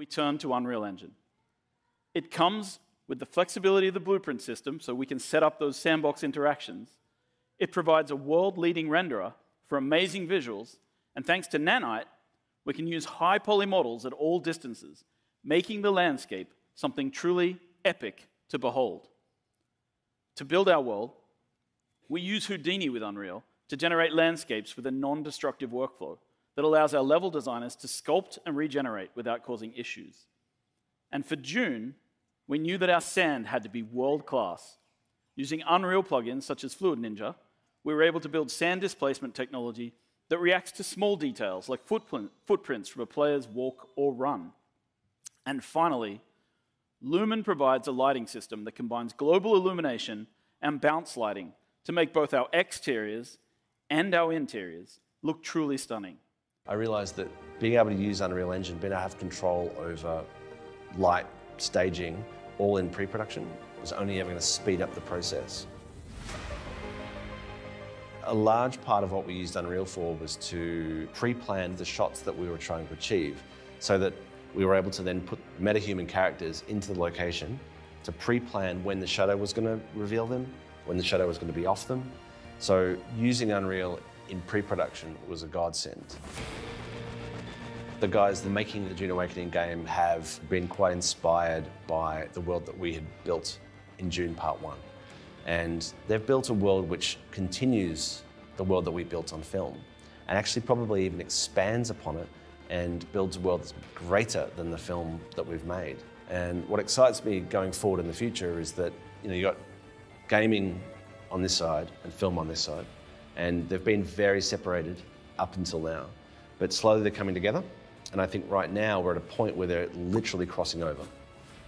we turn to Unreal Engine. It comes with the flexibility of the blueprint system, so we can set up those sandbox interactions. It provides a world-leading renderer for amazing visuals, and thanks to Nanite, we can use high-poly models at all distances, making the landscape something truly epic to behold. To build our world, we use Houdini with Unreal to generate landscapes with a non-destructive workflow that allows our level designers to sculpt and regenerate without causing issues. And for Dune, we knew that our sand had to be world-class. Using Unreal plugins such as Fluid Ninja, we were able to build sand displacement technology that reacts to small details like footprints from a player's walk or run. And finally, Lumen provides a lighting system that combines global illumination and bounce lighting to make both our exteriors and our interiors look truly stunning. I realized that being able to use Unreal Engine, being able to have control over light, staging, all in pre-production, was only ever going to speed up the process. A large part of what we used Unreal for was to pre-plan the shots that we were trying to achieve, so that we were able to then put metahuman characters into the location to pre-plan when the shadow was going to reveal them, when the shadow was going to be off them. So using Unreal in pre-production was a godsend. The guys making the Dune Awakening game have been quite inspired by the world that we had built in Dune Part 1. And they've built a world which continues the world that we built on film, and actually probably even expands upon it and builds a world that's greater than the film that we've made. And what excites me going forward in the future is that you got gaming on this side and film on this side, and they've been very separated up until now. But slowly they're coming together, and I think right now we're at a point where they're literally crossing over.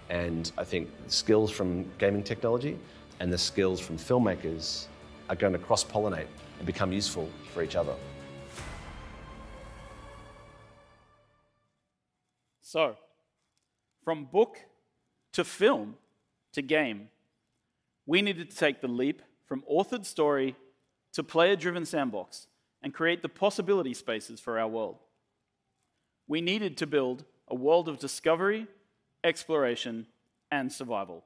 And I think the skills from gaming technology and the skills from filmmakers are going to cross-pollinate and become useful for each other. So, from book to film to game, we needed to take the leap from authored story to player-driven sandbox and create the possibility spaces for our world. We needed to build a world of discovery, exploration, and survival.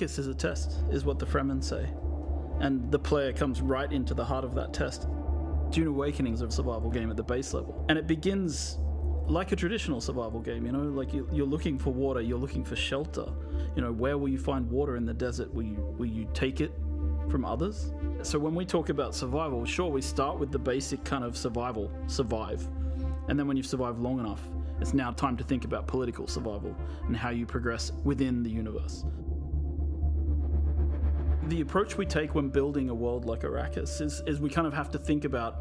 Arrakis is a test, is what the Fremen say. And the player comes right into the heart of that test. Dune Awakening is a survival game at the base level. And it begins like a traditional survival game, you know, like you're looking for water, you're looking for shelter. You know, where will you find water in the desert? Will you take it from others? So when we talk about survival, sure, we start with the basic kind of survive. And then when you've survived long enough, it's now time to think about political survival and how you progress within the universe. The approach we take when building a world like Arrakis is we kind of have to think about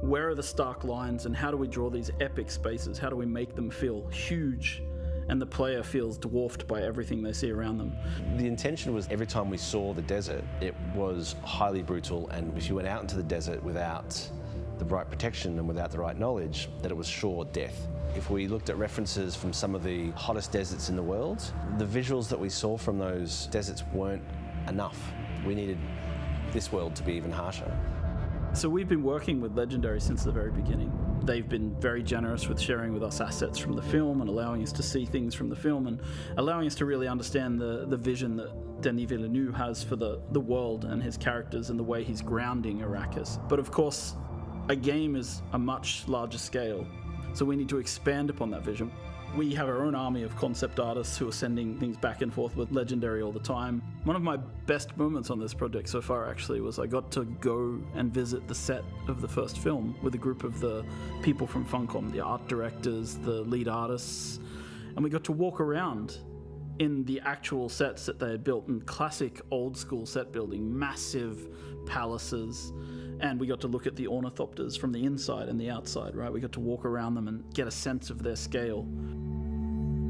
where are the stark lines and how do we draw these epic spaces? How do we make them feel huge and the player feels dwarfed by everything they see around them? The intention was every time we saw the desert, it was highly brutal, and if you went out into the desert without the right protection and without the right knowledge, that it was sure death. If we looked at references from some of the hottest deserts in the world, the visuals that we saw from those deserts weren't enough. We needed this world to be even harsher. So we've been working with Legendary since the very beginning. They've been very generous with sharing with us assets from the film and allowing us to see things from the film and allowing us to really understand the vision that Denis Villeneuve has for the world and his characters and the way he's grounding Arrakis. But of course, a game is a much larger scale, so we need to expand upon that vision. We have our own army of concept artists who are sending things back and forth with Legendary all the time. One of my best moments on this project so far actually was I got to go and visit the set of the first film with a group of the people from Funcom, the art directors, the lead artists, and we got to walk around in the actual sets that they had built in classic old school set building, massive palaces, and we got to look at the ornithopters from the inside and the outside, right? We got to walk around them and get a sense of their scale.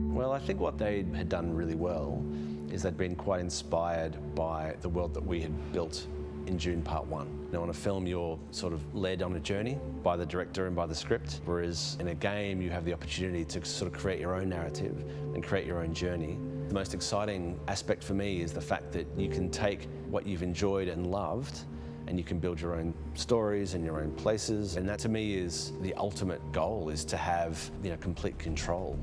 Well, I think what they had done really well is they'd been quite inspired by the world that we had built in Dune Part 1. Now, on a film, you're sort of led on a journey by the director and by the script, whereas in a game, you have the opportunity to sort of create your own narrative and create your own journey. The most exciting aspect for me is the fact that you can take what you've enjoyed and loved and you can build your own stories and your own places. And that, to me, is the ultimate goal, is to have, you know, complete control.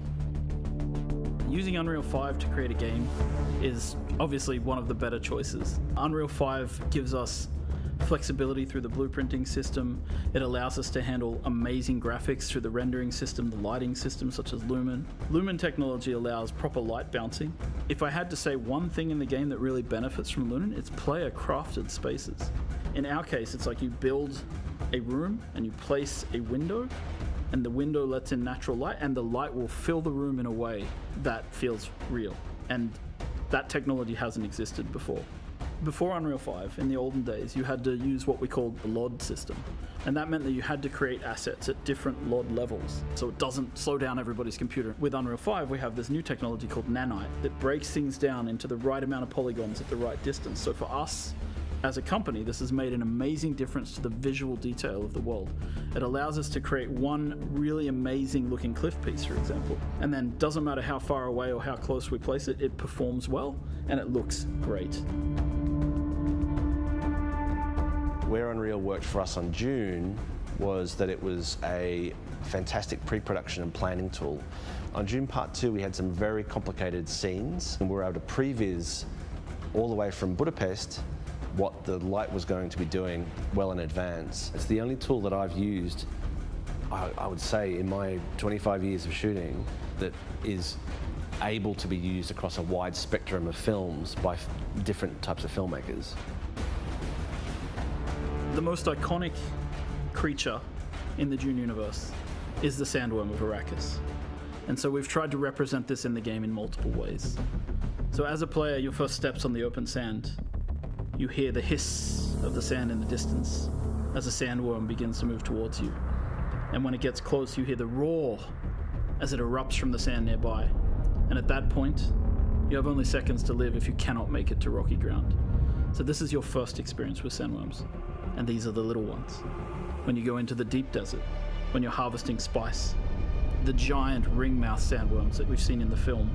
Using Unreal 5 to create a game is obviously one of the better choices. Unreal 5 gives us flexibility through the blueprinting system. It allows us to handle amazing graphics through the rendering system, the lighting system, such as Lumen. Lumen technology allows proper light bouncing. If I had to say one thing in the game that really benefits from Lumen, it's player-crafted spaces. In our case, it's like you build a room and you place a window, and the window lets in natural light, and the light will fill the room in a way that feels real. And that technology hasn't existed before. Before Unreal 5, in the olden days, you had to use what we called the LOD system. And that meant that you had to create assets at different LOD levels, so it doesn't slow down everybody's computer. With Unreal 5, we have this new technology called nanite that breaks things down into the right amount of polygons at the right distance. So for us, as a company, this has made an amazing difference to the visual detail of the world. It allows us to create one really amazing looking cliff piece, for example, and then doesn't matter how far away or how close we place it, it performs well and it looks great. Where Unreal worked for us on Dune was that it was a fantastic pre-production and planning tool. On Dune Part 2, we had some very complicated scenes, and we were able to previs all the way from Budapest what the light was going to be doing well in advance. It's the only tool that I've used, I would say, in my 25 years of shooting that is able to be used across a wide spectrum of films by different types of filmmakers. The most iconic creature in the Dune universe is the sandworm of Arrakis. And so we've tried to represent this in the game in multiple ways. So as a player, your first steps on the open sand, you hear the hiss of the sand in the distance as the sandworm begins to move towards you. And when it gets close, you hear the roar as it erupts from the sand nearby. And at that point, you have only seconds to live if you cannot make it to rocky ground. So this is your first experience with sandworms. And these are the little ones. When you go into the deep desert, when you're harvesting spice, the giant ring-mouth sandworms that we've seen in the film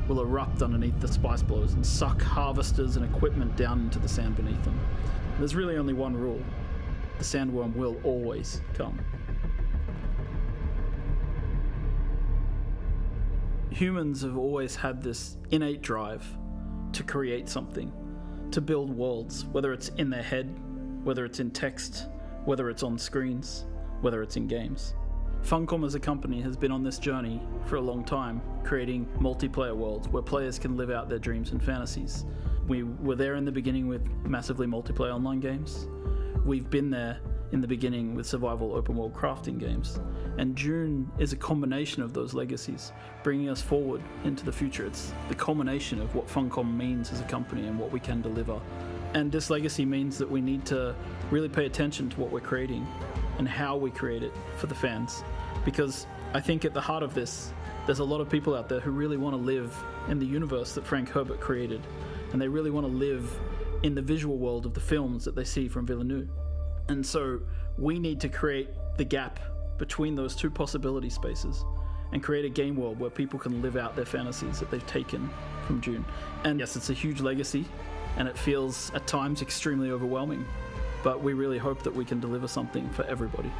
will erupt underneath the spice blows and suck harvesters and equipment down into the sand beneath them. There's really only one rule. The sandworm will always come. Humans have always had this innate drive to create something, to build worlds, whether it's in their head, whether it's in text, whether it's on screens, whether it's in games. Funcom as a company has been on this journey for a long time, creating multiplayer worlds where players can live out their dreams and fantasies. We were there in the beginning with massively multiplayer online games. We've been there in the beginning with survival open world crafting games. And Dune is a combination of those legacies, bringing us forward into the future. It's the culmination of what Funcom means as a company and what we can deliver. And this legacy means that we need to really pay attention to what we're creating and how we create it for the fans. Because I think at the heart of this, there's a lot of people out there who really want to live in the universe that Frank Herbert created. And they really want to live in the visual world of the films that they see from Villeneuve. And so we need to create the gap between those two possibility spaces and create a game world where people can live out their fantasies that they've taken from Dune. And yes, it's a huge legacy, and it feels at times extremely overwhelming, but we really hope that we can deliver something for everybody.